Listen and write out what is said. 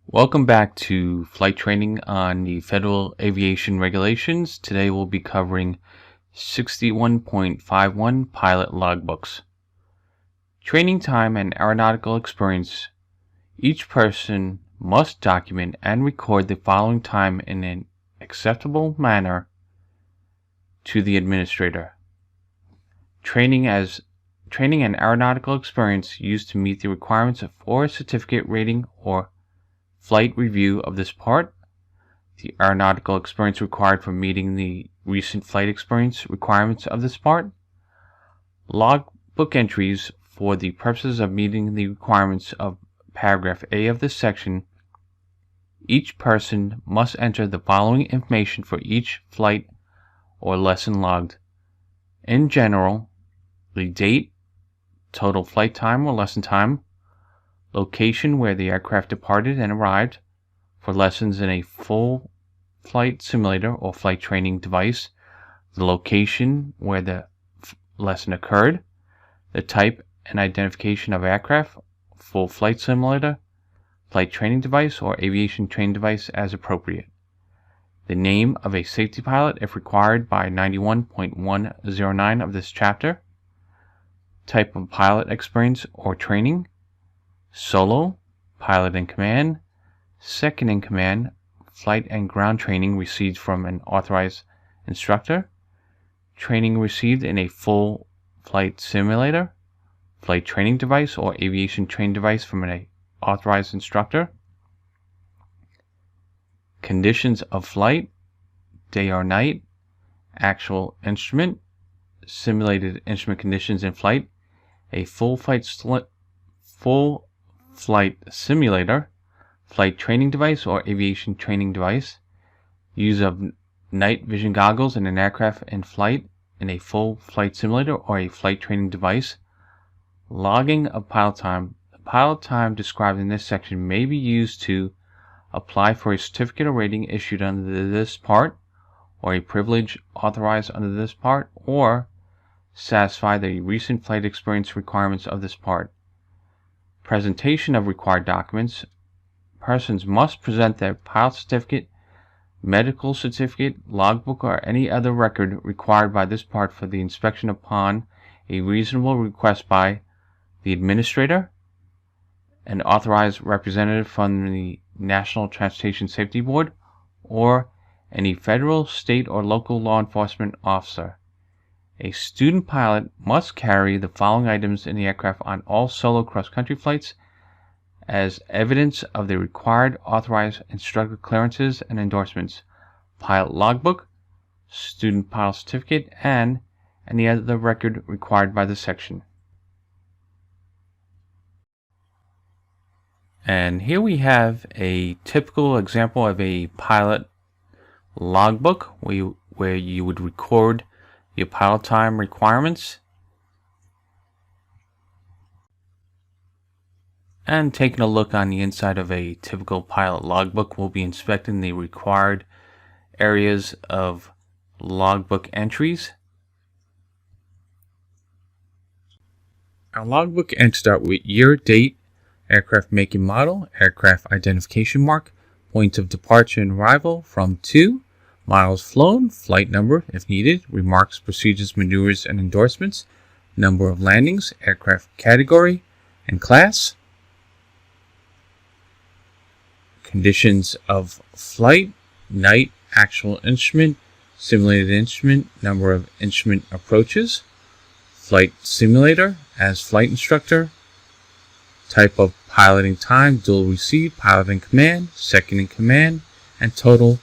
Welcome back to flight training on the Federal Aviation Regulations. Today we'll be covering 61.51 Pilot Logbooks. Training time and aeronautical experience. Each person must document and record the following time in an acceptable manner to the administrator. Training and aeronautical experience used to meet the requirements for a certificate rating or flight review of this part, the aeronautical experience required for meeting the recent flight experience requirements of this part, logbook entries for the purposes of meeting the requirements of paragraph A of this section. Each person must enter the following information for each flight or lesson logged. In general, the date, total flight time or lesson time, location where the aircraft departed and arrived for lessons in a full flight simulator or flight training device, the location where the lesson occurred, the type and identification of aircraft, full flight simulator, flight training device, or aviation training device as appropriate, the name of a safety pilot if required by 91.109 of this chapter, type of pilot experience or training, solo, pilot in command, second in command, flight and ground training received from an authorized instructor, training received in a full flight simulator, flight training device or aviation training device from an authorized instructor, conditions of flight, day or night, actual instrument, simulated instrument conditions in flight, a full flight simulator, flight training device or aviation training device, use of night vision goggles in an aircraft in flight in a full flight simulator or a flight training device, logging of pilot time. The pilot time described in this section may be used to apply for a certificate or rating issued under this part, or a privilege authorized under this part, or satisfy the recent flight experience requirements of this part. Presentation of required documents. Persons must present their pilot certificate, medical certificate, logbook, or any other record required by this part for the inspection upon a reasonable request by the administrator, an authorized representative from the National Transportation Safety Board, or any federal, state, or local law enforcement officer. A student pilot must carry the following items in the aircraft on all solo cross-country flights as evidence of the required authorized instructor clearances and endorsements: pilot logbook, student pilot certificate, and any other record required by the section. And here we have a typical example of a pilot logbook where you would record your pilot time requirements. And taking a look on the inside of a typical pilot logbook, we'll be inspecting the required areas of logbook entries. Our logbook entries start with year, date, aircraft make and model, aircraft identification mark, points of departure and arrival from to, miles flown, flight number if needed, remarks, procedures, maneuvers, and endorsements, number of landings, aircraft category and class, conditions of flight, night, actual instrument, simulated instrument, number of instrument approaches, flight simulator as flight instructor, type of piloting time, dual receive, pilot in command, second in command, and total